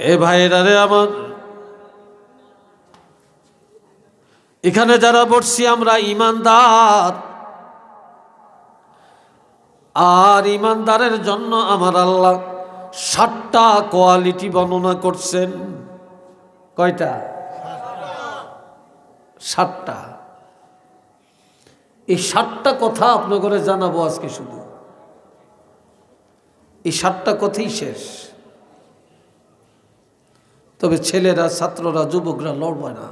এ ভাইরা রে আমার, এখানে যারা বসছি আমরা ঈমানদার, আর ঈমানদারের জন্য আমার আল্লাহ 7টা কোয়ালিটি বর্ণনা করছেন। কয়টা? 7টা। এই 7টা কথা আপনাদের জানাবো আজকে। শুধু এই 7টা কথাই শেষ। তবে ছেলেরা, ছাত্ররা, যুবকরা লড়বে না,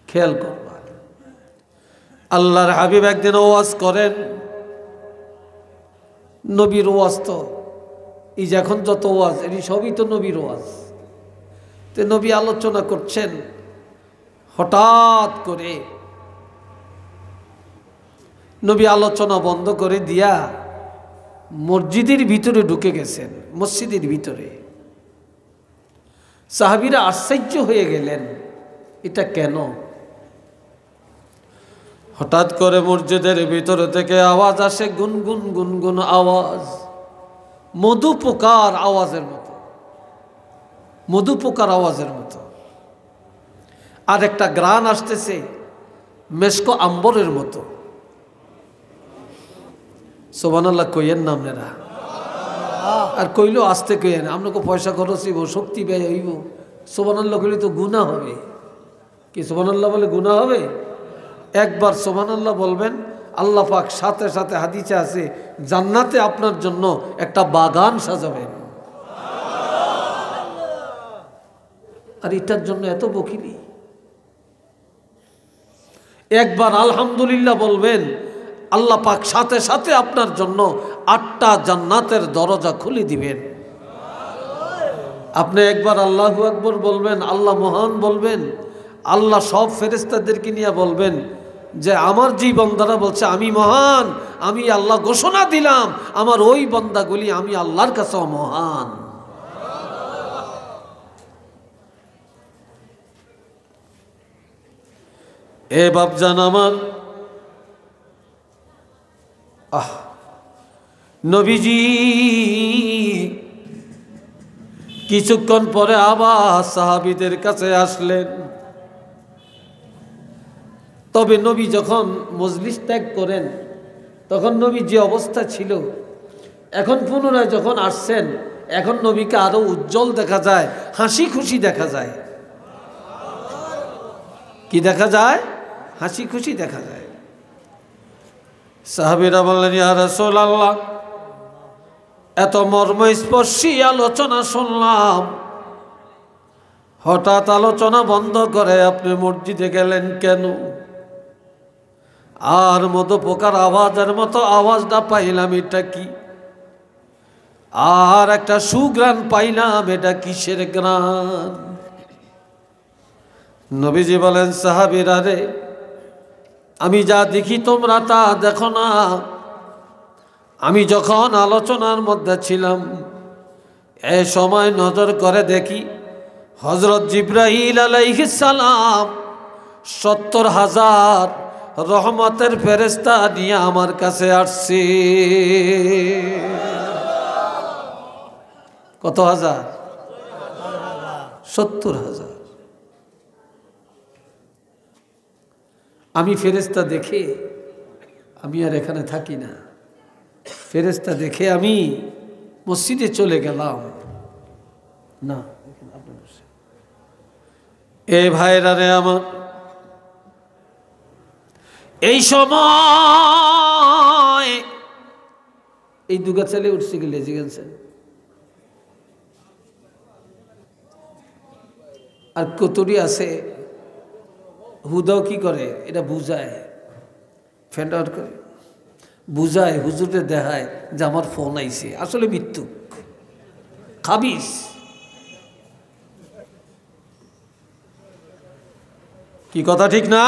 খেয়াল করবা। আল্লাহর হাবিব একদিন ওয়াজ করেন, নবীর ওয়াজ তো এই যে এখন যত ওয়াজ এটি সবই তো নবীর ওয়াজ। তো নবী আলোচনা করছেন, হঠাৎ করে নবী আলোচনা বন্ধ করে দিয়া মসজিদের ভিতরে ঢুকে গেছেন। মসজিদের ভিতরে সাহাবীরা আশ্চর্য হয়ে গেলেন, এটা কেন? হঠাৎ করে মসজিদের ভিতর থেকে আওয়াজ আসে, গুনগুন গুনগুন আওয়াজ, মধু পোকার আওয়াজের মতো, মধু পোকার আওয়াজের মতো। আর একটা গ্রান আসতেছে মেশকো আম্বরের মতো। সুবহানাল্লাহ কইয়েন না আপনারা, আর কইলেও আস্তে কইয়েন। আপনাকে পয়সা খরচ হইব, শক্তি ব্যয় হইব। সুবহানাল্লাহ কইলে তো গুনাহ হবে। কি সুবহানাল্লাহ বলে গুনাহ হবে? একবার সুবহানাল্লাহ বলবেন, আল্লাহ পাক সাথে সাথে হাদিসে আছে জান্নাতে আপনার জন্য একটা বাগান সাজাবেন। আর এটার জন্য এত বকিলি। একবার আলহামদুলিল্লাহ বলবেন, আল্লাহ পাক সাথে সাথে আপনার জন্য 8টা জান্নাতের দরজা খুলে দিবেন। আপনি একবার আল্লাহু আকবার বলবেন, আল্লাহ মহান বলবেন, আল্লাহ সব ফেরেশতাদেরকে নিয়ে বলবেন যে আমার যেই বান্দারা বলছে আমি মহান, আমি আল্লাহ ঘোষণা দিলাম আমার ওই বান্দাগুলি আমি আল্লাহর কাছেও মহান। এ বাপজান আমার, নবীজি কিছুক্ষণ পরে আবার সাহাবীদের কাছে আসলেন। তবে নবী যখন মজলিস ত্যাগ করেন তখন নবী যে অবস্থা ছিল, এখন পুনরায় যখন আসছেন এখন নবীকে আরো উজ্জ্বল দেখা যায়, হাসি খুশি দেখা যায়। কি দেখা যায়? হাসি খুশি দেখা যায়। সাহাবীরা বললেন, ইয়া রাসূলুল্লাহ, এত মর্মস্পর্শী আলোচনা শুনলাম, হঠাৎ আলোচনা বন্ধ করে আপনি মসজিদে গেলেন কেন? আর মধু পোকার আওয়াজের মতো আওয়াজটা পাইলাম, এটা কি? আর একটা সুগ্রাণ পাইলাম, এটা কিসের গ্রাণ? নবীজি বলেন, সাহাবীরা রে, আমি যা দেখি তোমরা তা দেখো না। আমি যখন আলোচনার মধ্যে ছিলাম এই সময় নজর করে দেখি হযরত জিবরাইল আলাইহিস সালাম 70,000 রহমতের ফেরেশতা নিয়ে আমার কাছে আসছে। কত হাজার? 70,000। আমি ফেরেশতা দেখে আমি আর এখানে থাকি না, ফেরেশতা দেখে আমি মসজিদে চলে গেলাম না। এ ভাইরা রে আমার, এই সময় এই দুগা ছেলে উঠছে গেলে জিজ্ঞাসা, আর কতরি আছে হুদাও কি করে, এটা বুঝায়, ফ্যান্ড আউট করে বুঝায়, হুজুরে দেখায় যে আমার ফোন আইছে, আসলে মৃত্যু খাবিস। কি কথা ঠিক না?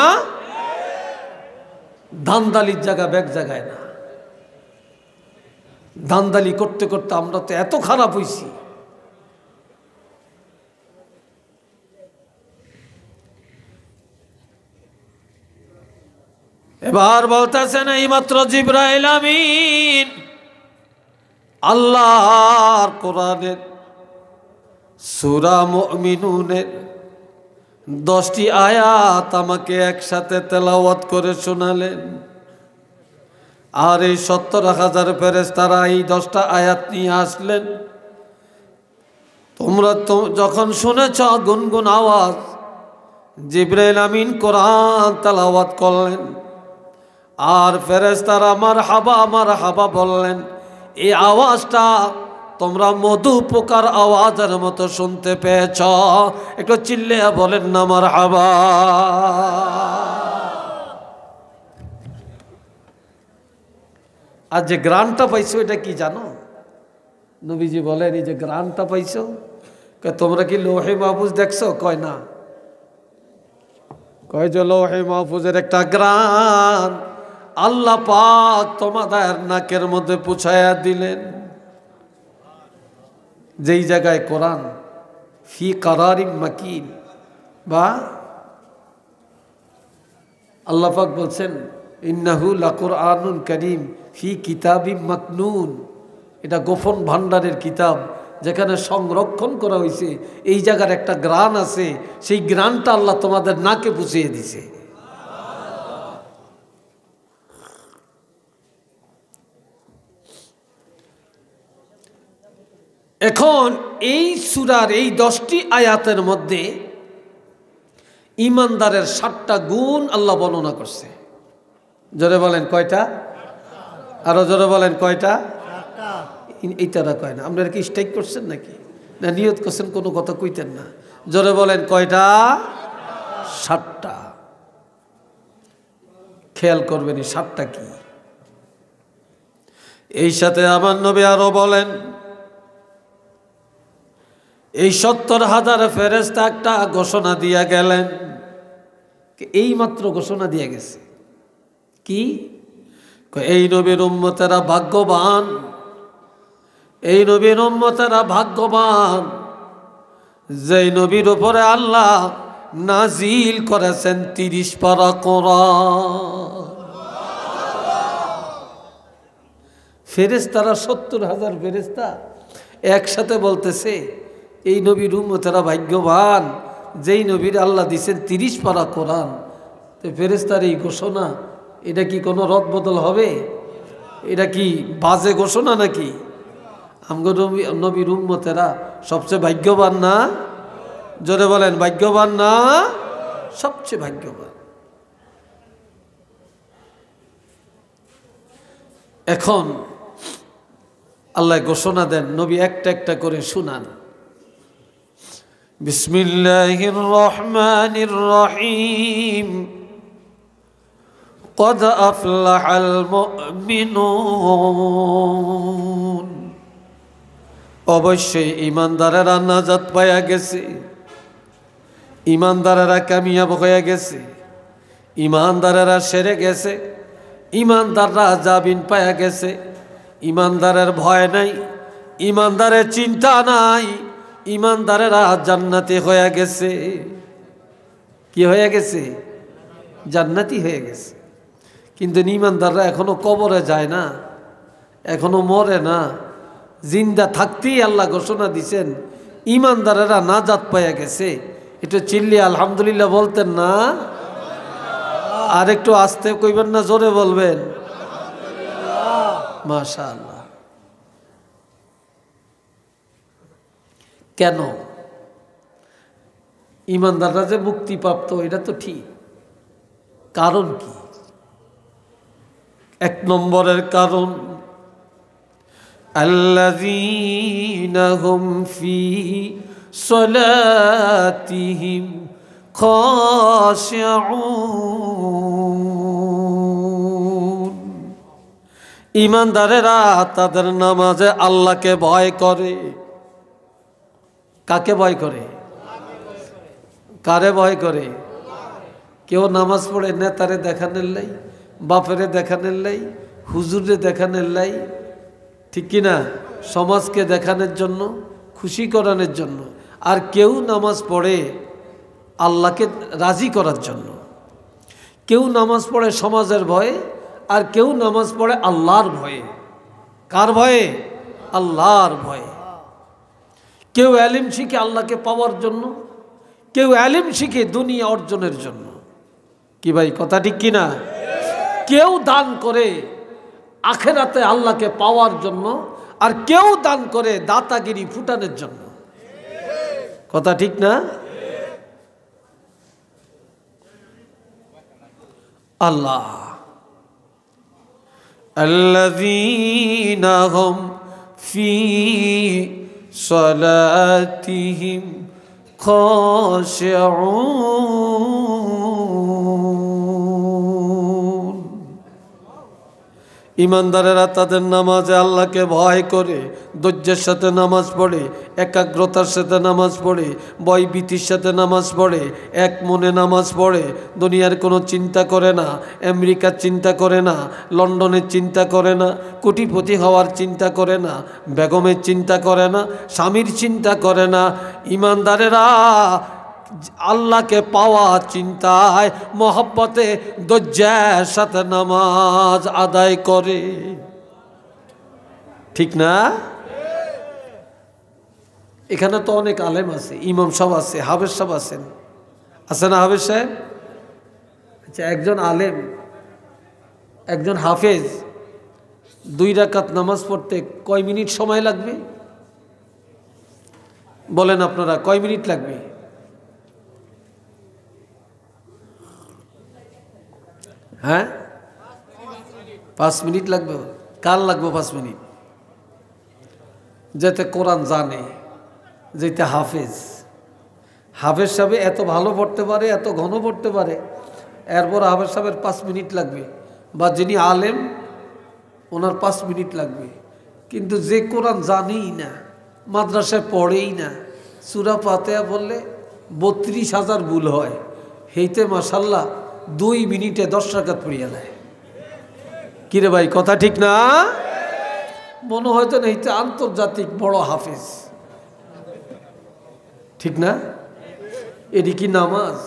ধান্দালির জায়গা ব্যাগ জায়গায় না। ধান্দালি করতে করতে আমরা তো এত খারাপ হইছি। এবার বলতেছেন, এইমাত্র জিবরাইল আমিন আল্লাহর কোরআনের সূরা মুমিনুনের 10টি আয়াত আমাকে একসাথে তেলাওয়াত করে শোনালেন। আর এই 70,000 ফেরেশতারা এই 10টা আয়াত নিয়ে আসলেন। তোমরা তো যখন শুনেছ গুনগুন আওয়াজ, জিবরাইল আমিন কোরআন তেলাওয়াত করলেন, আর ফেরেশতারা মারহাবা মারহাবা বললেন। এই আওয়াজটা তোমরা মধু পোকার আওয়াজের মতো শুনতে পেয়েছ। একটু চিল্লিয়ে বলেন না মারহাবা। আর যে গ্রানটা পাইছো এটা কি জানো? নবীজি বলেন এই যে গ্রানটা পাইছো, তোমরা কি লৌহে মাহফুজ দেখছো? কয় না। কয় যে লৌহে মাহফুজের একটা গ্রান আল্লাহ পাক তোমাদের নাকের মধ্যে পুছায়া দিলেন। যেই জায়গায় কোরআন ফি কারারিম মাকিন, বা আল্লাহ পাক বলছেন ইন্নাহু লাকুরআনুন কারীম ফি কিতাবিম মাকনুন, এটা গোপন ভান্ডারের কিতাব যেখানে সংরক্ষণ করা হয়েছে। এই জায়গার একটা গ্রান আছে, সেই গ্রানটা আল্লাহ তোমাদের নাকে পুছিয়ে দিছে। এখন এই সূরার এই 10টি আয়াতের মধ্যে ঈমানদারের 7টা গুণ আল্লাহ বর্ণনা করছে। জোরে বলেন কয়টা? আরো জোরে বলেন কয়টা? এইটারা কয় না। আপনারা কি স্ট্রাইক করছেন নাকি, না নিয়ত করছেন কোনো কথা কইতেন না? জোরে বলেন কয়টা? 7টা। খেয়াল করবেন এই 7টা কি। এই সাথে আমার নবী আরো বলেন এই 70,000 ফেরেশতা একটা ঘোষণা দিয়া গেলেন। এই মাত্র ঘোষণা দিয়া গেছে কি? এই নবীর উম্মতেরা ভাগ্যবান, এই নবীর উম্মতেরা ভাগ্যবান যেই নবীর উপরে আল্লাহ নাজিল করেছেন 30 পারা কোরআন। ফেরেশতারা 70,000 ফেরেশতা একসাথে বলতেছে এই নবীর উম্মতেরা ভাগ্যবান যেই নবীর আল্লাহ দিয়েছেন 30 পারা কোরআন। তো ফেরেশতার এই ঘোষণা, এটা কি কোনো রদ বদল হবে? এটা কি বাজে ঘোষণা নাকি? আমগো নবীর উম্মতেরা সবচেয়ে ভাগ্যবান না? জোরে বলেন ভাগ্যবান না? সবচেয়ে ভাগ্যবান। এখন আল্লাহ ঘোষণা দেন, নবী একটা একটা করে শুনান। বিসমিল্লাহির রহমানির রহিম। قد أفلح المؤمنون। অবশ্যই ইমানদারেরা নাজাত পাইয়া গেছে, ইমানদারেরা কামিয়াব হয়ে গেছে, ইমানদারেরা সেরে গেছে, ইমানদাররা জামিন পাইয়া গেছে। ইমানদারের ভয় নাই, ইমানদারের চিন্তা নাই, ইমানদারেরা জান্নাতি হয়ে গেছে। কি হয়ে গেছে? জান্নাতি হয়ে গেছে। কিন্তু ইমানদাররা এখনো কবরে যায় না, এখনো মরে না। জিন্দা থাকতেই আল্লাহ ঘোষণা দিছেন ইমানদারেরা নাজাত পাইয়া গেছে। একটু চিল্লি আলহামদুলিল্লাহ বলতেন না? আর একটু আস্তে কইবেন না, জোরে বলবেন? মাশাআল্লাহ। কেন? ইমানদাররা যে মুক্তিপ্রাপ্ত এটা তো ঠিক, কারণ কি? 1 নম্বরের কারণ আল্লাযীনা হুম ফি সলাতিহিম খাশিউন। ইমানদারেরা তাদের নামাজে আল্লাহকে ভয় করে। কাকে ভয় করে? কারে ভয় করে? কেউ নামাজ পড়ে নেতারে দেখানোর লাই, বাপেরে দেখানোর লাই, হুজুরে দেখানোর লাই, ঠিক কিনা? সমাজকে দেখানোর জন্য, খুশি করানোর জন্য। আর কেউ নামাজ পড়ে আল্লাহকে রাজি করার জন্য। কেউ নামাজ পড়ে সমাজের ভয়ে, আর কেউ নামাজ পড়ে আল্লাহর ভয়ে। কার ভয়ে? আল্লাহর ভয়ে। কেউ ইলম শিখে আল্লাহকে পাওয়ার জন্য, কেউ ইলম শিখে দুনিয়া অর্জনের জন্য। কি ভাই কথা ঠিক কিনা? কেউ দান করে আখেরাতে আল্লাহকে পাওয়ার জন্য, আর কেউ দান করে দাতাগিরি ফুটানোর জন্য। কথা ঠিক না? আল্লাহ আল্লাযীনা হুম ফি সালাতিহিম খাশিউন। ইমানদারেরা তাদের নামাজে আল্লাহকে ভয় করে, ধৈর্যের সাথে নামাজ পড়ে, একাগ্রতার সাথে নামাজ পড়ে, ভয়ভীতির সাথে নামাজ পড়ে, এক মনে নামাজ পড়ে, দুনিয়ার কোনো চিন্তা করে না, আমেরিকার চিন্তা করে না, লন্ডনের চিন্তা করে না, কোটিপতি হওয়ার চিন্তা করে না, বেগমের চিন্তা করে না, স্বামীর চিন্তা করে না। ইমানদারেরা আল্লাহকে পাওয়া চিন্তায় মহব্বতে ধৈর্যের সাথে নামাজ আদায় করে। ঠিক না? এখানে তো অনেক আলেম আছে, ইমাম সাহেব আছে, হাফেজ সাহেব আছেন, আছে না হাফেজ সাহেব? আচ্ছা, একজন আলেম, একজন হাফেজ 2 রাকাত নামাজ পড়তে কয় মিনিট সময় লাগবে বলেন আপনারা? কয় মিনিট লাগবে? হ্যাঁ, 5 মিনিট লাগবে। কার লাগবে 5 মিনিট? যেতে কোরআন জানে, যেতে হাফেজ। হাফেজ সাহেব এত ভালো পড়তে পারে, এত ঘন পড়তে পারে, এরপর হাফেজ সাহেবের 5 মিনিট লাগবে, বা যিনি আলেম ওনার 5 মিনিট লাগবে। কিন্তু যে কোরআন জানেই না, মাদ্রাসায় পড়েই না, সূরা ফাতিহা বললে 32,000 ভুল হয়, হেইতে মাশাল্লাহ 2 মিনিটে 10 রাকাত পড়িয়া নেয়। কিরে ভাই কথা ঠিক না? মনে হয়তো না এইটা আন্তর্জাতিক বড় হাফেজ। ঠিক না? এটি কি নামাজ?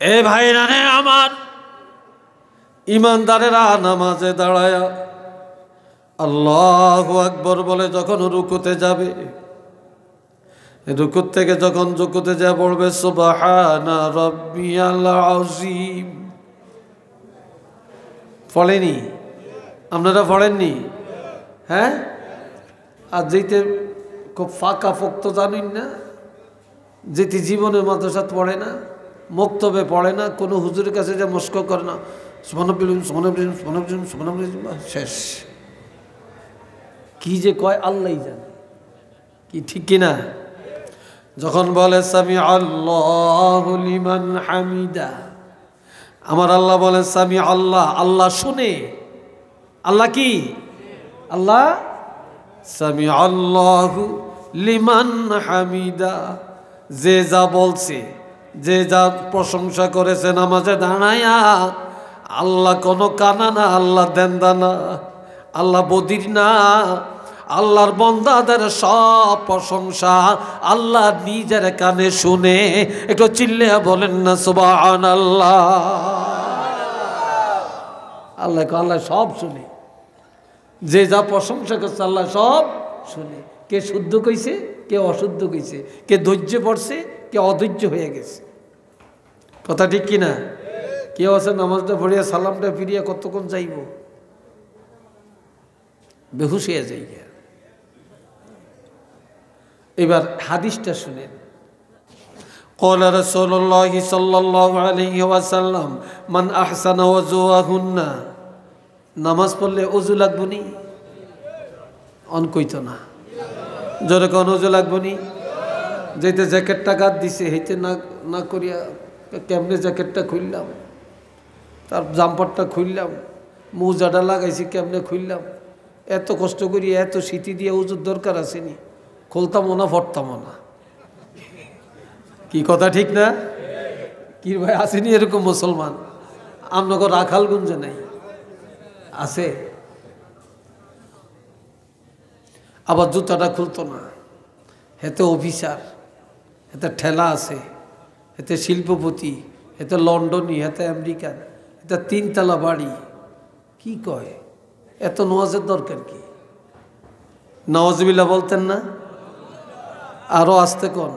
এ ভাইরা রে আমার, ইমানদারেরা নামাজে দাঁড়ায়া আল্লাহু আকবার বলে যখন রুকুতে যাবে, রুকুত থেকে যখন রুকুতে যা পড়বে সুবহানা রাব্বিয়াল আযীম, পড়েনি? আপনারা পড়েননি? হ্যাঁ? আর যেতে খুব ফাঁকা ফোক্ত জানেন না, যেটি জীবনে মাদ্রাসাত পড়ে না, মক্তবে পড়ে না, কোনো হুজুরের কাছে যে মস্ক করে না, শেষ। কি যে কয় আল্লাহই জানে। কি ঠিক কিনা? যখন বলে সামি আল্লাহু লিমান হামিদা, আমার আল্লাহ বলে সামি আল্লাহ, আল্লাহ শুনে। আল্লাহ কি? আল্লাহ সামি আল্লাহু লিমান হামিদা, যে যা বলছে, যে যা প্রশংসা করেছে নামাজে দাঁড়ায়া, আল্লাহ কোনো কানা না, আল্লাহ দেন্দা না, আল্লাহ বদির না। আল্লাহর বান্দাদের সব প্রশংসা আল্লাহ নিজের কানে শুনে। একটু চিল্লে বলেন না সুবহানাল্লাহ। আল্লাহ আল্লাহ সব শুনে, যে যা প্রশংসা করছে আল্লাহ সব শুনে। কে শুদ্ধ কইছে, কে অশুদ্ধ কইছে, কে ধৈর্য পড়ছে, কে অধৈর্য হয়ে গেছে। কথা ঠিক কিনা? কেউ আছে নামাজটা পড়িয়া সালামটা ফিরিয়া কতক্ষণ যাইব, বেহুশ হয়ে যাই। এবার হাদিসটা শুনেন। قال رسول الله صلى الله عليه وسلم من احسن وضوءهن, নামাজ পড়লে ওযু লাগবে নি? অন কইতো না, জোরে কোন ওযু লাগবে নি? যেতে জ্যাকেটটা গাদ দিছে, হেইতে না না করিয়া কেমনে জ্যাকেটটা খুললাম, তার জাম্পারটা খুললাম, মোজাটা লাগাইছি কেমনে খুললাম, এত কষ্ট করিয়া এত শীতি দিয়ে ওযুর দরকার আসেনি, খুলতামও না ফটতামও না। কি কথা ঠিক না? কি ভাই আসেনি এরকম মুসলমান? আপনাকে রাখালগঞ্জে নাই, আছে? আবার জুতাটা খুলতো না, হেতে অফিসার, হেতে ঠেলা আছে, হেতে শিল্পপতি, হেতে লন্ডনী, হেতে আমেরিকান, হেতে 3 তলা বাড়ি। কি কয়? এত নোয়াজের দরকার কি? নাউজুবিল্লাহ বলতেন না? আরো আসতে কোন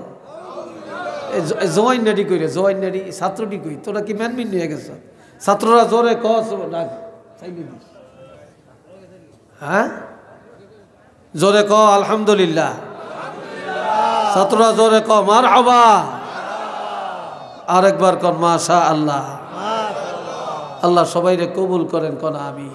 জয়েন নাডি কইরে জয়েন নাডি ছাত্রটি কই তোরা কি ম্যানমিন নিয়ে গেছ ছাত্ররা জোরে কস ডাক হ্যাঁ জোরে ক আলহামদুলিল্লাহ ছাত্ররা জোরে ক মারহাবা আরেকবার কন মাশা আল্লাহ আল্লাহ সবাইরে কবুল করেন কোন আমি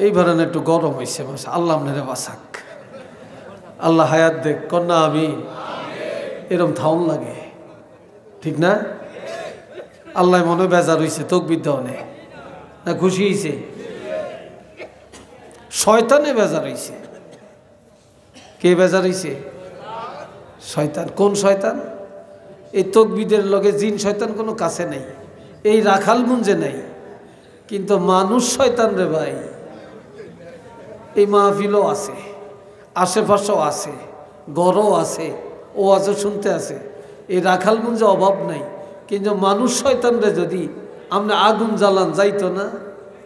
এইবার একটু গরম হয়েছে আল্লাহ আপনারে বাসাক আল্লাহ হায়াত দেখ কন্যা আমি এরম থাউন লাগে ঠিক না আল্লাহ মনে বেজার হয়েছে তকবির দেওয়ানে না খুশি হয়েছে শয়তানে বেজার হয়েছে কে বেজার হয়েছে শয়তান কোন শয়তান এই তকবিদের লগে জিন শয়তান কোনো কাছে নাই এই রাখাল গুঞ্জে নাই কিন্তু মানুষ শয়তান রে ভাই এই মাহফিলও আছে আশেপাশেও আছে গড়ও আছে ও আজও শুনতে আছে এই রাখালগঞ্জে অভাব নাই কিন্তু মানুষ শয়তানরে যদি আমরা আগুন জ্বালান যাইতো না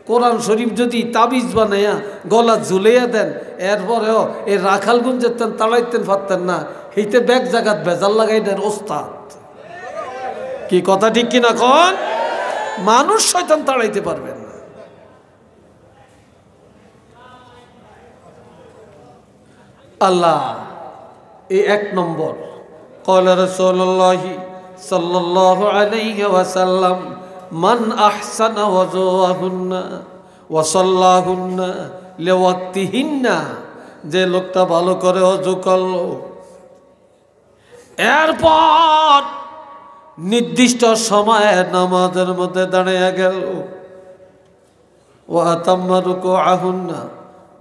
কোরআন শরীফ যদি তাবিজ বানাইয়া গলা ঝুলাইয়া দেন এরপরেও এই রাখালগঞ্জের তেন তাড়াইতেন পারতেন না এইতে ব্যাগ জাগাত ভেজাল লাগাই দেন ওস্তাদ কি কথা ঠিক কিনা কন মানুষ শয়তান তাড়াইতে পারবেন না আল্লাহ এই এক নম্বর قال رسول الله صلى الله عليه وسلم من أحسن وضوءهن وصلاهن لوقتهن যে লোকটা ভালো করে ওযু করলো এরপর নির্দিষ্ট সময়ে নামাজের মধ্যে দাঁড়িয়ে গেল ওয়া আতাম্মা রুকুআহুন্না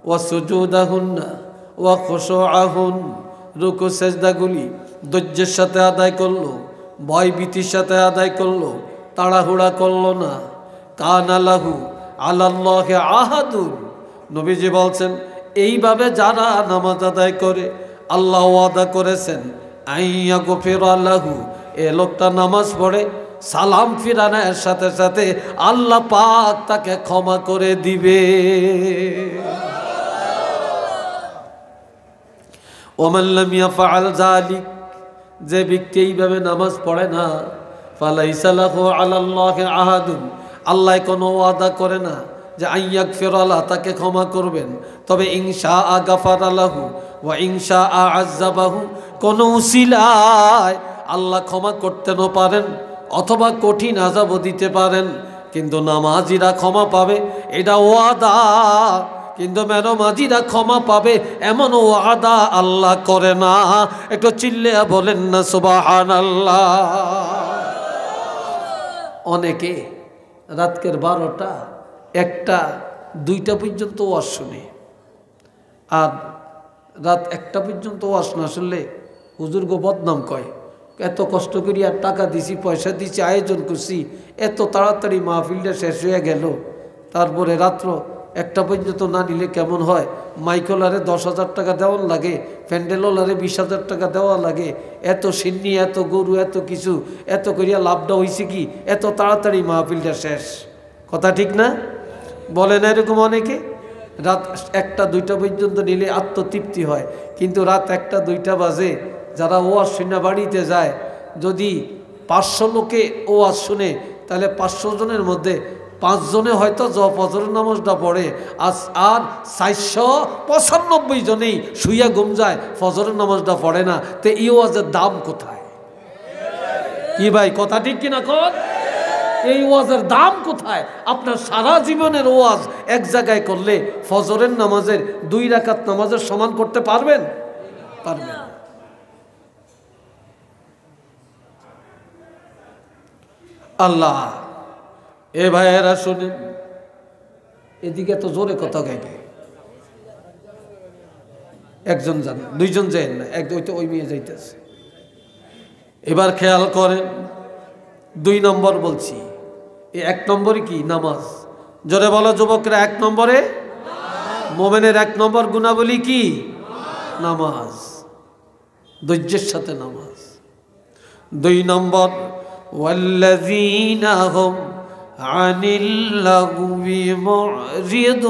ওয়া সুজুদাহুন্না ওয়া খুশুআহুন রুকু সেজদাগুলি ধৈর্যের সাথে আদায় করলো ভয়ভীতির সাথে আদায় করলো তাড়াহুড়া করলো না কানা লাহু আলাল্লাহি আহাদুন নবীজি বলছেন এইভাবে যারা নামাজ আদায় করে আল্লাহ ওয়াদা করেছেন আইয়া গফিরা লাহু এ লোকটা নামাজ পড়ে সালাম ফিরানোর সাথে সাথে আল্লাহ পাক তাকে ক্ষমা করে দিবে ওমান লাম ইয়াফআল যালিক যে ব্যক্তি এইভাবে নামাজ পড়ে না ফালাইসা লাহু আলাল্লাহি আহাদুন আল্লাহ কোনো ওয়াদা করে না যে আইয়াগফিরা লা তাকে ক্ষমা করবেন তবে ইনশাআ গাফারা লাহু ওয়া ইনশাআ আযাবাহু কোন উসিলায় আল্লাহ ক্ষমা করতেও পারেন অথবা কঠিন আযাবও দিতে পারেন কিন্তু নামাজিরা ক্ষমা পাবে এটা ওয়াদা কিন্তু নামাজিরা ক্ষমা পাবে এমন ওয়াদা আল্লাহ করে না একটু চিল্লিয়া বলেন না সুবহানাল্লাহ অনেকে রাতকের 12টা 1টা 2টা পর্যন্ত ওয়াজ শুনে আর রাত 1টা পর্যন্ত ওয়াজ না শুনলে হুজুর গো বদনাম কয় এত কষ্ট করি আর টাকা দিছি পয়সা দিছি আয়োজন করছি এত তাড়াতাড়ি মাহফিলটা শেষ হয়ে গেল তারপরে রাত্র 1টা পর্যন্ত না নিলে কেমন হয় মাইকলারে 10,000 টাকা দেওয়ার লাগে প্যান্ডেলওয়ালারে 20,000 টাকা দেওয়া লাগে এত সিন্নি এত গরু এত কিছু এত করিয়া লাভটা হয়েছে কি এত তাড়াতাড়ি মাহফিলটা শেষ কথা ঠিক না বলে না এরকম অনেকে রাত 1টা 2টা পর্যন্ত নিলে আত্মতৃপ্তি হয় কিন্তু রাত 1টা 2টা বাজে যারা ওয়াজ শুনে বাড়িতে যায় যদি 500 লোকে ওয়াজ শুনে তাহলে 500 জনের মধ্যে 5 জনে হয়তো ফজরের নামাজটা পড়ে আর 495 জনেই শুইয়া ঘুম যায় ফজরের নামাজটা পড়ে না তো এই ওয়াজের দাম কোথায় কি ভাই কথা ঠিক কিনা কর এই ওয়াজের দাম কোথায় আপনার সারা জীবনের ওয়াজ এক জায়গায় করলে ফজরের নামাজের 2 রাকাত নামাজের সমান করতে পারবেন পারবেন আল্লাহ এ ভাইয়েরা শুনেন এদিকে তো জোরে কথা গাইবে একজন যান 2 জন যান না এক দুইটা ওই মেয়ে যাইতেছে এবার খেয়াল করেন 2 নম্বর বলছি এই 1 নম্বরে কি নামাজ জোরে বলো যুবকরা 1 নম্বরে মোমেনের 1 নম্বর গুণাবলী কি? নামাজ, ধৈর্যের সাথে নামাজ। 2 নম্বর ওয়াল্লাযীনা হুম আনিল লাগবি মুরিদুন,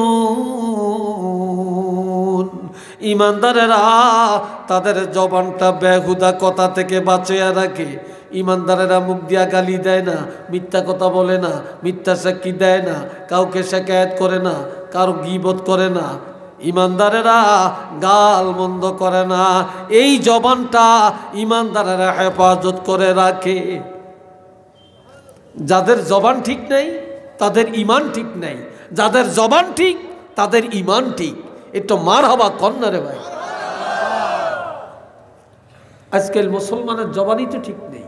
ইমানদারেরা তাদের জবানটা বেহুদা কথা থেকে বাঁচিয়ে রাখে। ইমানদারেরা মুখ দিয়া গালি দেয় না, মিথ্যা কথা বলে না, মিথ্যা সাক্ষী দেয় না, কাউকে শিকায়েত করে না, কারো গীবত করে না, ইমানদারেরা গাল মন্দ করে না। এই জবানটা ইমানদারেরা হেফাজত করে রাখে। যাদের জবান ঠিক নাই তাদের ঈমান ঠিক নাই, যাদের জবান ঠিক তাদের ঈমান ঠিক। একটু মারহাবা কন্যা রে ভাই। আজকাল মুসলমানের জবানই তো ঠিক নেই।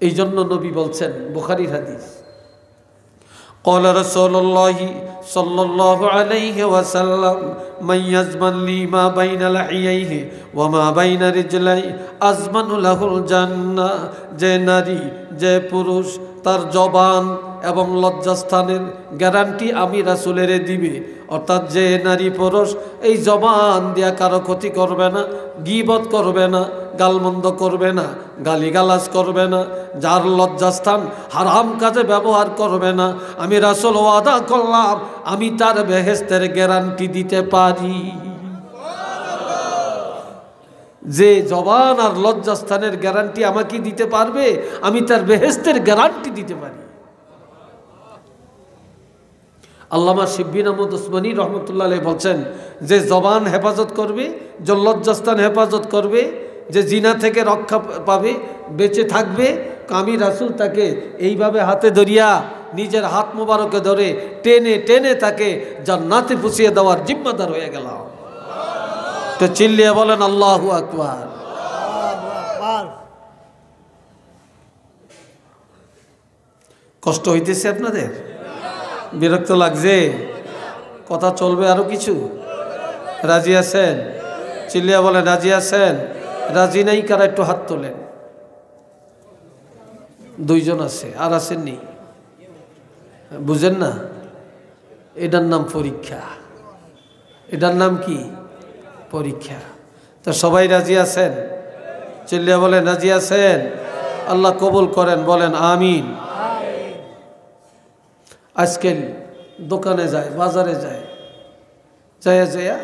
এই জন্য নবী বলছেন, বুখারীর হাদিস, قال رسول الله صلى الله عليه وسلم من يزمن لي ما بين لحييه وما بين رجليه أزمن له الجنة। যে নারী, যে পুরুষ তার জবান এবং লজ্জাস্থানের গ্যারান্টি আমি রাসূলের দিবে। অর্থাৎ যে নারী পুরুষ এই জবান দিয়া কারো ক্ষতি করবে না, গীবত করবে না, গালমন্দ করবে না, গালিগালাজ করবে না, যার লজ্জাস্থান হারাম কাজে ব্যবহার করবে না, আমি রাসূল ওয়াদা করলাম আমি তার বেহেশতের গ্যারান্টি দিতে পারি। যে জবান আর লজ্জাস্থানের গ্যারান্টি আমাকে দিতে পারবে, আমি তার বেহেশতের গ্যারান্টি দিতে পারি। আল্লামা শিববিন আহমদ উসমানী রহমতুল্লাহ আলাইহি বলছেন, যে জবান হেফাজত করবে, যে লজ্জাস্থান হেফাজত করবে, যে জিনা থেকে রক্ষা পাবে, বেঁচে থাকবে, আমি রাসূল তাকে এইভাবে হাতে ধরিয়া নিজের হাত মোবারকে ধরে টেনে টেনে তাকে জান্নাতে পৌঁছিয়ে দেওয়ার জিম্মাদার হয়ে গেলাম। তো চিল্লিয়ে বলেন আল্লাহু আকবার। কষ্ট হইতেছে আপনাদের? বিরক্ত লাগছে? কথা চলবে আরো কিছু? রাজি আছেন? চিল্লিয়া বলেন রাজি আছেন? রাজি নাই কারা একটু হাত তোলেন। 2 জন আছে, আর আসেননি? বুঝেন না? এটার নাম পরীক্ষা। এটার নাম কি? পরীক্ষা। তো সবাই রাজি আছেন? চিল্লিয়া বলেন রাজি আছেন? আল্লাহ কবুল করেন, বলেন আমিন। আজকাল দোকানে যায়, বাজারে যায়, যায়া যায়া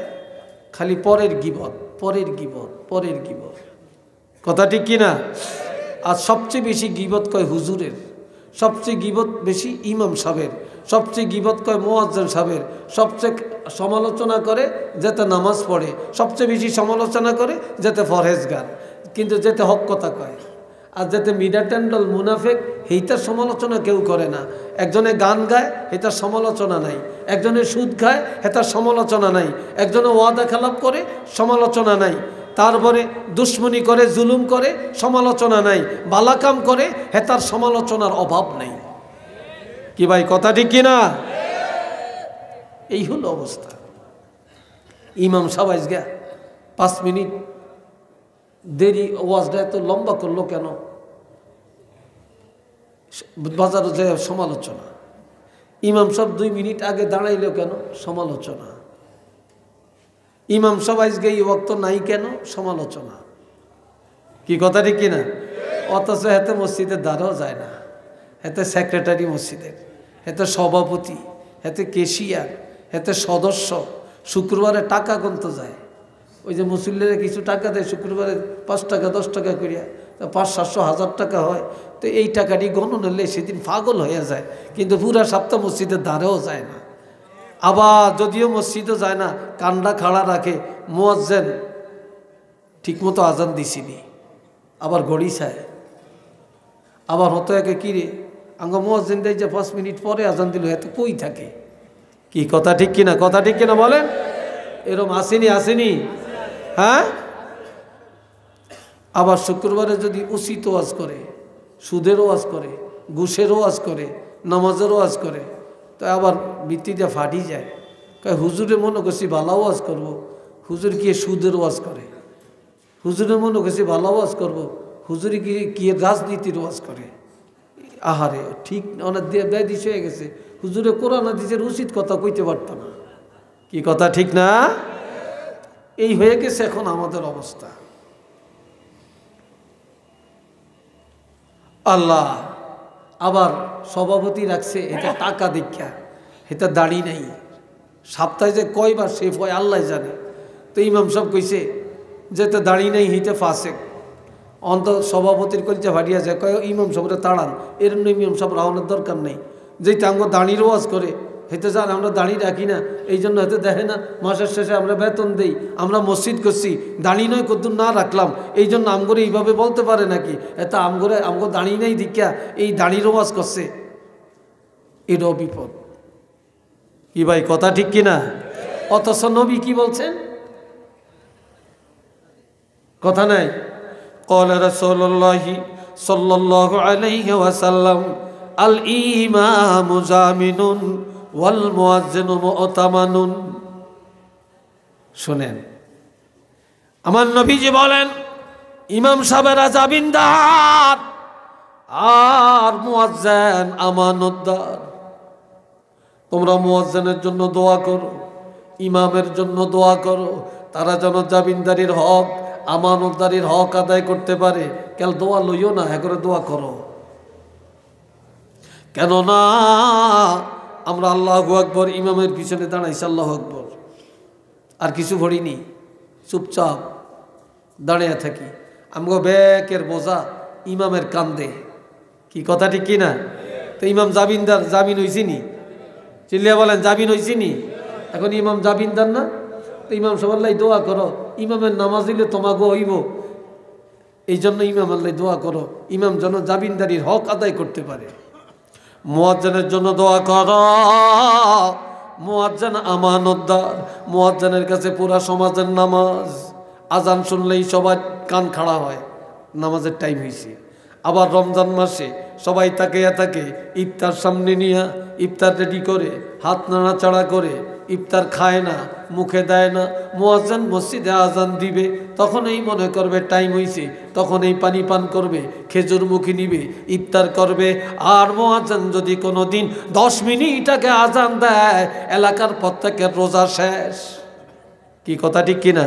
খালি পরের গীবত, পরের গীবত, পরের গীবত। কথা ঠিক কিনা? আর সবচেয়ে বেশি গীবত কয় হুজুরের, সবচেয়ে গীবত বেশি ইমাম সাহেবের, সবচেয়ে গীবত কয় মুয়াজ্জিন সাহেবের, সবচেয়ে সমালোচনা করে যেতে নামাজ পড়ে, সবচেয়ে বেশি সমালোচনা করে যেতে ফরহেজগার, কিন্তু যেতে হক কথা কয়। আর যাতে মিডাটেন্ডল মুনাফেক, সেইটার সমালোচনা কেউ করে না। একজনে গান গায়, এটার সমালোচনা নাই। একজনে সুদ খায়, এটার সমালোচনা নাই। একজনে ওয়াদা খেলাপ করে, সমালোচনা নাই। তারপরে দুশ্মনী করে, জুলুম করে, সমালোচনা নাই। বালাকাম করে, হেতার সমালোচনার অভাব নেই। কি ভাই কথা ঠিক কিনা? এই হলো অবস্থা। ইমাম সাহেব আজকে 5 মিনিট দেরি, ওয়াজটা এত লম্বা করলো কেন? বাজারে যে সমালোচনা। ইমাম সাহেব 2 মিনিট আগে দাঁড়াইলো কেন? সমালোচনা। ইমাম সাহেব আজকে এই ওয়াক্ত নাই কেন? সমালোচনা। কি কথা ঠিক কিনা? অথচ হেতে মসজিদের দ্বারাও যায় না, হেতে সেক্রেটারি মসজিদের, হেতে সভাপতি, হেতে কেশিয়ার, হেতে সদস্য, শুক্রবারে টাকা গুনতে যায়। ওই যে মুসল্লিরা কিছু টাকা দেয় শুক্রবারে, 5 টাকা 10 টাকা করিয়া, 500-700-1000 টাকা হয়। তো এই টাকাটি গণন হলে সেদিন পাগল হয়ে যায়, কিন্তু পুরা সপ্তাহ মসজিদের দ্বারেও যায় না। আবার যদিও মসজিদও যায় না, কান্ডা খাড়া রাখে, মুয়াজ্জিন ঠিকমতো আজান দিছিনি, আবার ঘড়ি চায়। আবার হতো একে কিরে আঙ্গ মুয়াজ্জিন দেয় যে 5 মিনিট পরে আজান দিল, এত কই থাকে? কি কথা ঠিক কিনা? কথা ঠিক কিনা বলেন? এরম আসেনি? আসেনি? হ্যাঁ। আবার শুক্রবারে যদি উচিত ওয়াজ করে, সুদেরও ওয়াজ করে, ঘুষেরও ওয়াজ করে, নামাজেরও ওয়াজ করে, তো আবার বৃত্তিটা ফাটি যায়। হুজুরে মনে করছি ভালো ওয়াজ করবো, হুজুর কি সুদের ওয়াজ করে। হুজুরে মনে করছি ভালো ওয়াজ করবো, হুজুরে কি রাজনীতির ওয়াজ করে। আহারে, ঠিক অনেক ব্যয়দিশ হয়ে গেছে। হুজুরে কোরআন হাদিসের উচিত কথা কইতে পারত না, কি কথা ঠিক না? এই হয়ে গেছে এখন আমাদের অবস্থা। আল্লাহ আবার সভাপতি রাখছে, এটা টাকা দীক্ষা, এটা দাড়ি নাই, সপ্তাহে যে কয়বার শেফ হয় আল্লাহ জানে। তো ইমাম সাহেব কইছে যে তো দাড়ি নাই, হিতে ফাঁসে অন্ত সভাপতির কলচা ভাটিয়া যায়, কয় ইমাম সাহেবরা তাড়ান, এর ইমাম সাহেব রাওয়ানোর দরকার নেই, যেটা আমরা দাঁড়ির ওয়াজ করে হেতে যান, আমরা দাঁড়ি রাখি না, এই জন্য হয়তো দেখে না মাসের শেষে আমরা বেতন দেই, আমরা মসজিদ করছি, দাঁড়ি নয় কদ্দুর না রাখলাম, এই জন্য আমগরে এইভাবে বলতে পারে নাকি এত আমগরে আমগো দাঁড়ি নাই দীক্ষা এই দাঁড়ির ওয়াজ করছে, এটাও বিপদ। কি ভাই কথা ঠিক কিনা? অথচ নবী কি বলছেন? কথা নাই। قال رسول الله صلى الله عليه وسلم الإمام زامن والمؤذن مؤتمن। শুনেন, আমার নবীজি বলেন ইমাম সাহেবেরা জামিনদার আর মুয়াজ্জিন আমানতদার। তোমরা মুয়াজ্জিনের জন্য দোয়া করো, ইমামের জন্য দোয়া করো, তারা যেন জামিনদারির হক আমানতদারির হক আদায় করতে পারে। কেন দোয়া লইও না, করে দোয়া করো। কেননা আমরা আল্লাহু আকবার ইমামের পিছনে দাঁড়াইছি, আল্লাহু আকবার, আর কিছু ভরিনি, চুপচাপ দাঁড়িয়ে থাকি। আমগো ব্যাকের বোঝা ইমামের কান্দে। কি কথা ঠিক কিনা? তো ইমাম জামিনদার, জামিন হইছিনি? চিল্লিয়া বলেন জামিন হইছিনি? এখন ইমাম জামিনদার না? তো ইমাম সব আল্লাহ দোয়া করো, ইমামের নামাজ দিলে তোমাকে হইব, এই জন্য ইমাম আল্লাহ দোয়া করো, ইমাম যেন জামিনদারির হক আদায় করতে পারে। মুয়াজ্জিনের জন্য দোয়া করো, মুয়াজ্জিন আমানতদার, মুয়াজ্জিনের কাছে পুরা সমাজের নামাজ। আজান শুনলেই সবাই কান খাড়া হয়, নামাজের টাইম হয়েছে। আবার রমজান মাসে সবাই তাকিয়ে থাকে, ইফতার সামনে নিয়ে ইফতার রেডি করে হাত নাড়াচাড়া করে, ইফতার খায় না, মুখে দেয় না। মুয়াজ্জিন মসজিদে আজান দিবে, তখন এই মনে করবে টাইম হয়েছে, তখন এই পানি পান করবে, খেজুর মুখী নিবে, ইফতার করবে। আর মুয়াজ্জিন যদি কোনো দিন 10 মিনিট আগে আজান দেয়, এলাকার প্রত্যেকের রোজা শেষ। কি কথা ঠিক কিনা?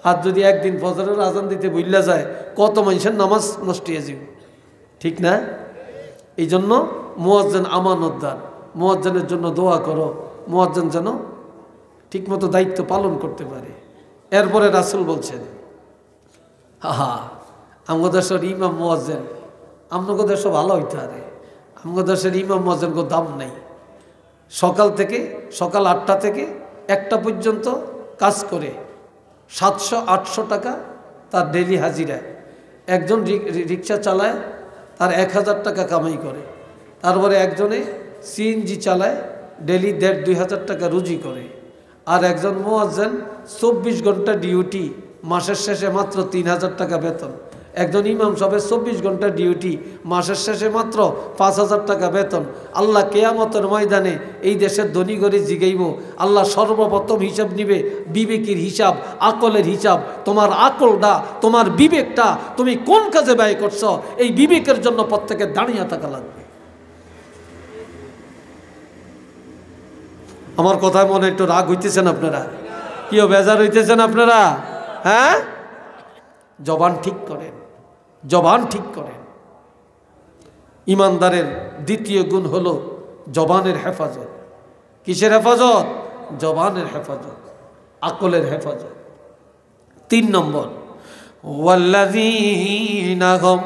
আর যদি একদিন ফজরের আজান দিতে ভুলে যায়, কত মানুষের নামাজ নষ্ট হয়ে যাবে, ঠিক না? এই জন্য মুয়াজ্জিন আমানতদার, মুয়াজ্জিনের জন্য দোয়া করো, মুয়াজ্জিন যেন ঠিকমতো দায়িত্ব পালন করতে পারে। এরপরে রাসূল বলছেন, আমাদের দেশের ইমাম মুয়াজ্জিন, আমাদের দেশে ভালো হইতে পারে, আমাদের দেশের ইমাম মুয়াজ্জিন কোনো দাম নাই। সকাল 8টা থেকে 1টা পর্যন্ত কাজ করে 700-800 টাকা তার ডেলি হাজিরায়। একজন রিক্সা চালায়, তার 1000 টাকা কামাই করে। তারপরে একজনে সিএনজি চালায়, ডেলি 1,500-2 হাজার টাকা রুজি করে। আর একজন মুয়াজ্জিন 24 ঘন্টা ডিউটি, মাসের শেষে মাত্র 3000 টাকা বেতন। একজন ইমাম সাহেবের 24 ঘন্টা ডিউটি, মাসের শেষে মাত্র 5000 টাকা বেতন। আল্লাহ কিয়ামতের ময়দানে এই দেশের ধনী গরিব জিগাইব, আল্লাহ সর্বপ্রথম হিসাব নিবে বিবেকের হিসাব, আকলের হিসাব। তোমার আকলটা, তোমার বিবেকটা তুমি কোন কাজে ব্যয় করছো, এই বিবেকের জন্য প্রত্যেকে দাঁড়িয়ে থাকা লাগবে। আমার কথায় মনে একটু রাগ হইতেছেন আপনারা? কেউ বেজার হইতেছেন আপনারা? হ্যাঁ, জবান ঠিক করেন, জবান ঠিক করেন। ইমানদারের দ্বিতীয় গুণ হলো জবানের হেফাজত। কিসের হেফাজত? জবানের হেফাজত, আকলের হেফাজত। 3 নম্বর, ওয়াল্লাযীনা হুম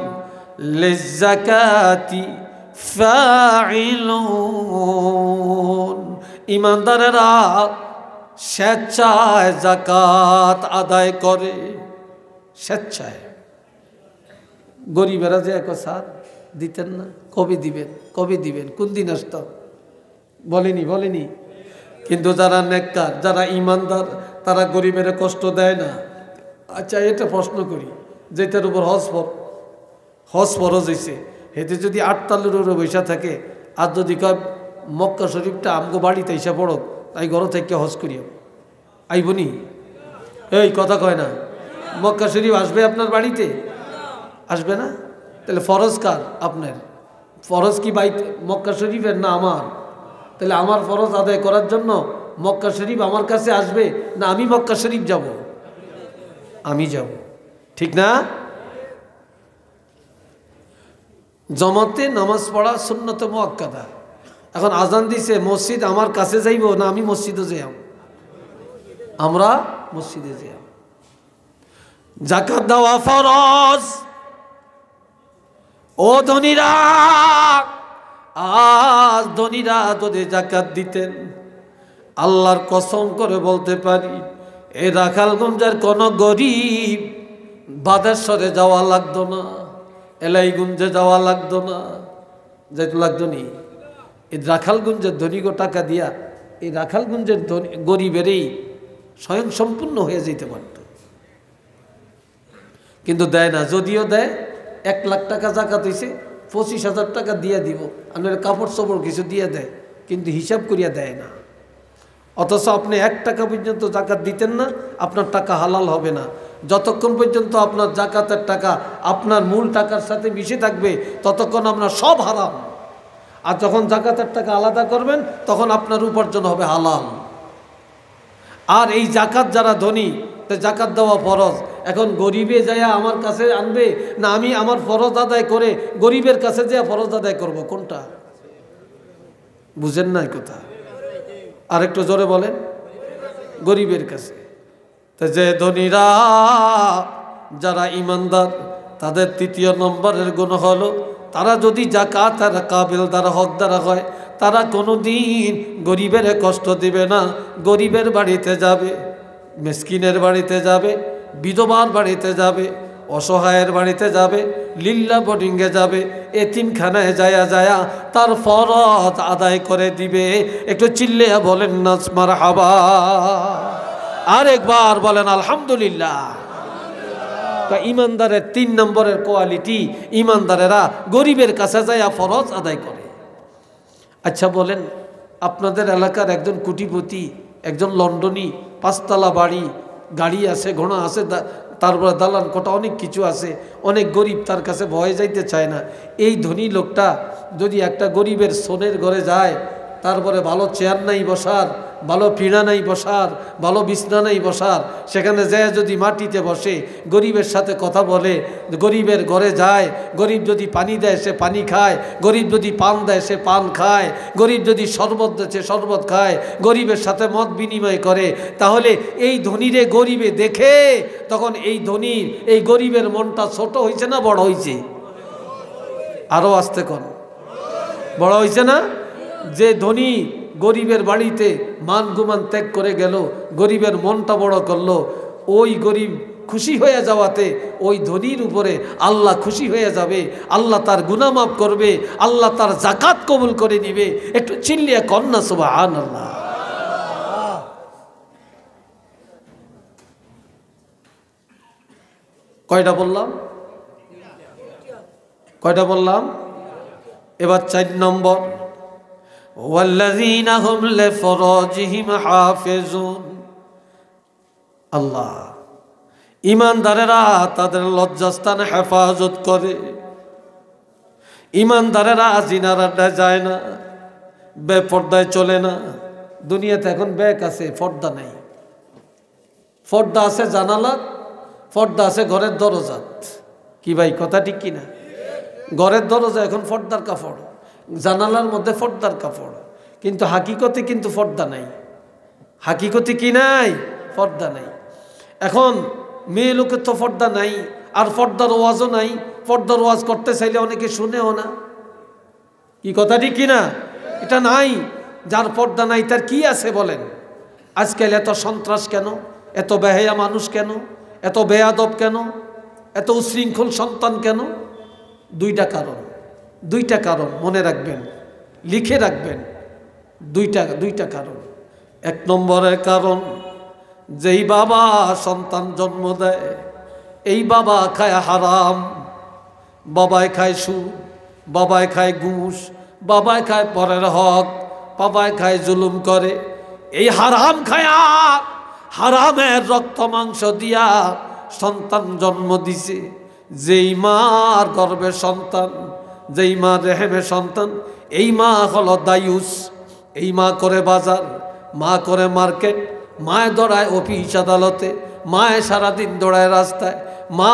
লিয-যাকাতি ফাঈলুন। ইমানদারেরা স্বেচ্ছায় যাকাত আদায় করে, স্বেচ্ছায়। গরিবেরা যে এক সাথ দিতেন না, কবে দিবেন, কবে দিবেন, কোন দিন আসত বলেনি। কিন্তু যারা নেককার, যারা ইমানদার, তারা গরিবের কষ্ট দেয় না। আচ্ছা, এটা প্রশ্ন করি, যেটার উপর হজ ফরজ হয়েছে, হেতে যদি 8 তালের উপরে বৈশা থাকে, আর যদি কয় মক্কা শরীফটা আমগো বাড়িতে এসে পড়ক, তাই ঘর থেকে হজ করিও, আইবনি? এই কথা কয় না। মক্কা শরীফ আসবে আপনার বাড়িতে? আসবে না? তাহলে ফরজ কার? আপনার। ফরজ কি মক্কা শরীফের না আমার? তাহলে আমার ফরজ আদায় করার জন্য মক্কা শরীফ আমার কাছে আসবে না আমি মক্কা শরীফ যাব? আমি যাব, ঠিক না? জমাতে নামাজ পড়া সুন্নতে মুআক্কাদা। এখন আজান দিছে, মসজিদ আমার কাছে যাইব না আমি মসজিদে যাই? আমরা মসজিদে যাই। যাকাত দেওয়া ফরজ। ও ধনীরা, আজ ধনীরা যদি যাকাত দিতেন, আল্লাহর কসম করে বলতে পারি এই রাখালগঞ্জের কোন গরিব বাদেশ্বরে যাওয়া লাগতো না, এলাইগঞ্জে যাওয়া লাগতো না, যেতে লাগতো নি। এই রাখালগঞ্জের ধনীগো টাকা দিয়া এই রাখালগঞ্জের গরিবেরই স্বয়ং সম্পূর্ণ হয়ে যেতে পারত, কিন্তু দেয় না। যদিও দেয় 1 লাখ টাকা জাকাত হয়েছে, 25,000 টাকা দিয়ে দিব, আপনার কাপড় চোপড় কিছু দিয়ে দেয়, কিন্তু হিসাব করিয়া দেয় না। অথচ আপনি 1 টাকা পর্যন্ত জাকাত দিতেন না, আপনার টাকা হালাল হবে না। যতক্ষণ পর্যন্ত আপনার জাকাতের টাকা আপনার মূল টাকার সাথে মিশে থাকবে ততক্ষণ আপনার সব হারাম। আর যখন জাকাতের টাকা আলাদা করবেন তখন আপনার উপার্জন হবে হালাল। আর এই জাকাত যারা ধনী, জাকাত দেওয়া ফরজ। এখন গরিবে যায়া আমার কাছে আনবে না আমি আমার ফরজ আদায় করে গরিবের কাছে যায়া ফরজ আদায় করব? কোনটা? বুঝেন নাই কথা? আরেকটু জোরে বলেন। গরিবের কাছে। তো যে ধনীরা যারা ইমানদার তাদের 3য় নম্বরের গুণ হলো তারা যদি যাকাতের কাবিলদার হকদার হয় তারা কোনোদিন গরিবের কষ্ট দিবে না। গরিবের বাড়িতে যাবে, মিসকিনের বাড়িতে যাবে, বিধবার বাড়িতে যাবে, অসহায়ের বাড়িতে যাবে, লিল্লা বোর্ডিংয়ে যাবে, এতিমখানায় যায়া যায়া তার ফরজ আদায় করে দিবে। একটু চিল্লে বলেন না মারহাবা, আরেকবার বলেন আলহামদুলিল্লাহ। ইমানদারের 3 নম্বরের কোয়ালিটি, ইমানদারেরা গরিবের কাছে যায়া ফরজ আদায় করে। আচ্ছা বলেন, আপনাদের এলাকার একজন কোটিপতি, একজন লন্ডনী, 5 তলা বাড়ি, গাড়ি আছে, ঘোড়া আছে, তারপরে দালান কোটা অনেক কিছু আছে, অনেক গরিব, তার কাছে ভয়ে যাইতে চায় না। এই ধনী লোকটা যদি একটা গরিবের সোনের ঘরে যায়, তারপরে ভালো চেয়ার নাই বসার, ভালো পিঁড়া নাই বসার, ভালো বিছনা নাই বসার, সেখানে যায় যদি মাটিতে বসে, গরিবের সাথে কথা বলে, গরিবের ঘরে যায়, গরিব যদি পানি দেয় সে পানি খায়, গরিব যদি পান দেয় সে পান খায়, গরিব যদি শরবত দেয় সে শরবত খায়, গরিবের সাথে মত বিনিময় করে, তাহলে এই ধনীরে গরিবে দেখে তখন এই ধনীর এই গরিবের মনটা ছোট হয়েছে না বড় হয়েছে? আরো আসতে কোন বড় হয়েছে না? যে ধনী গরিবের বাড়িতে মান গুমান ত্যাগ করে গেল, গরিবের মনটা বড় করলো, ওই গরিব খুশি হয়ে যাওয়াতে ওই ধনীর উপরে আল্লাহ খুশি হয়ে যাবে, আল্লাহ তার গুনাহ মাফ করবে, আল্লাহ তার যাকাত কবুল করে নিবে। একটু চিল্লিয়ে কন্যা সুবহানাল্লাহ। কয়টা বললাম? কয়টা বললাম? এবার 4 নম্বর, ওয়াল্লাযীনা হুম লিফুরুজিহিম হাফিজুন। আল্লাহ, ইমানদারেরা তাদের লজ্জাস্থান হেফাজত করে। ইমানদারেরা জিনার যায় না, বেপর্দায় চলে না। দুনিয়াতে এখন ব্যাগ আছে, পর্দা নাই। পর্দা আছে জানালা, পর্দা আছে ঘরের দরজাত। কি ভাই কথা ঠিক কিনা? ঘরের দরজা এখন পর্দার কাপড়, জানালার মধ্যে পর্দার কাপড়, কিন্তু হাকিকতে কিন্তু পর্দা নাই। হাকিকতে কি নাই? পর্দা নাই। এখন মেয়ে লোকের তো পর্দা নাই, আর পর্দার ওয়াজও নাই। পর্দার ওয়াজ করতে চাইলে অনেকে শুনেও না। কি কথা ঠিক কিনা? এটা নাই। যার পর্দা নাই তার কি আছে বলেন? আজকাল এত সন্ত্রাস কেন? এত বেহায়া মানুষ কেন? এত বেয়াদব কেন? এত উশৃঙ্খল সন্তান কেন? 2টা কারণ। 2টা কারণ মনে রাখবেন, লিখে রাখবেন। 2টা কারণ। 1 নম্বরের কারণ, যেই বাবা সন্তান জন্ম দেয় এই বাবা খায় হারাম, বাবায় খায় সুদ, বাবায় খায় ঘুষ, বাবায় খায় পরের হক, বাবায় খায় জুলুম করে। এই হারাম খায়া, হারামের রক্ত মাংস দিয়া সন্তান জন্ম দিছে। যেই মার গর্ভের সন্তান, যেই মা রেহেমের সন্তান, এই মা হলো দায়ুস। এই মা করে বাজার, মা করে মার্কেট, মায় দৌড়ায় অফিস আদালতে, মায় সারাদিন দৌড়ায় রাস্তায়, মা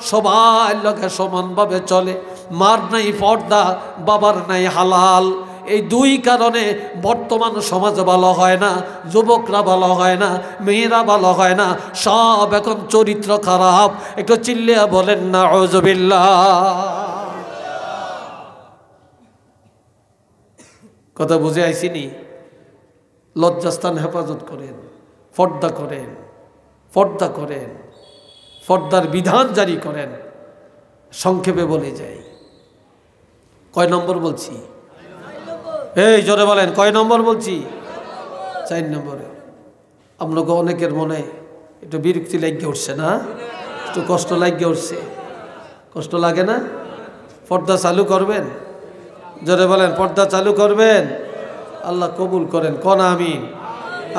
সবার লোকে সমানভাবে চলে। মার নাই পর্দা, বাবার নাই হালাল। এই দুই কারণে বর্তমান সমাজ ভালো হয় না, যুবকরা ভালো হয় না, মেয়েরা ভালো হয় না, সব এখন চরিত্র খারাপ। একটু চিল্লিয়া বলেন না আউযুবিল্লাহ। কথা বুঝে আইসিনি? লজ্জাস্থান হেফাজত করেন, পর্দা করেন, পর্দা করেন, পর্দার বিধান জারি করেন। সংক্ষেপে বলে যাই, কয় নম্বর বলছি? এই জোরে বলেন, কয় নম্বর বলছি? 4 নম্বরে। আপনাকে অনেকের মনে একটু বিরক্তি লাগিয়ে উঠছে না? একটু কষ্ট লাগিয়ে উঠছে? কষ্ট লাগে না? পর্দা চালু করবেন? জোরে বলেন, পর্দা চালু করবেন? আল্লাহ কবুল করেন, কন আমিন।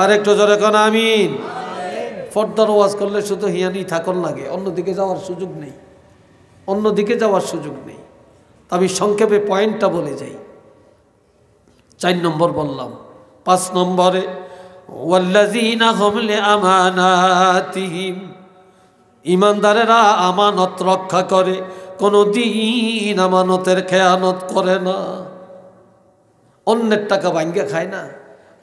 আর একটু জোরে কন আমিন। পর্দার ওয়াজ করলে শুধু হিয়ানি থাকন লাগে, অন্যদিকে যাওয়ার সুযোগ নেই, অন্যদিকে যাওয়ার সুযোগ নেই। আমি সংক্ষেপে পয়েন্টটা বলে যাই। 4 নম্বর বললাম। 5 নম্বরে ওয়াল্লাযীনা হুম লিআমানাতিহিম, ঈমানদারেরা আমানত রক্ষা করে, কোনদিন আমানতের খেয়ানত করে না। অন্যের টাকা ভাঙ্গে খায় না,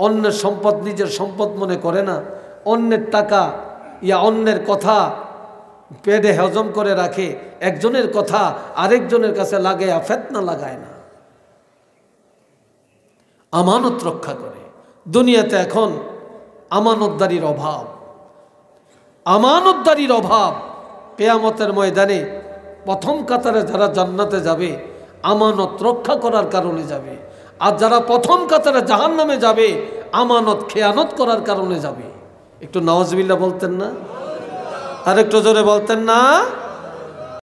অন্যের সম্পদ নিজের সম্পদ মনে করে না, অন্যের টাকা অন্যের কথা পেটে হজম করে রাখে, একজনের কথা আরেকজনের কাছে লাগায়া ফেতনা লাগায় না, আমানত রক্ষা করে। দুনিয়াতে এখন আমানতদারির অভাব, আমানতদারির অভাব। কিয়ামতের ময়দানে প্রথম কাতারে যারা জান্নাতে যাবে আমানত রক্ষা করার কারণে যাবে, আর যারা প্রথম কাতারে জাহান্নামে যাবে আমানত খেয়ানত করার কারণে যাবে। একটু নাউজুবিল্লাহ বলতেন না? আর একটু জোরে বলতেন না?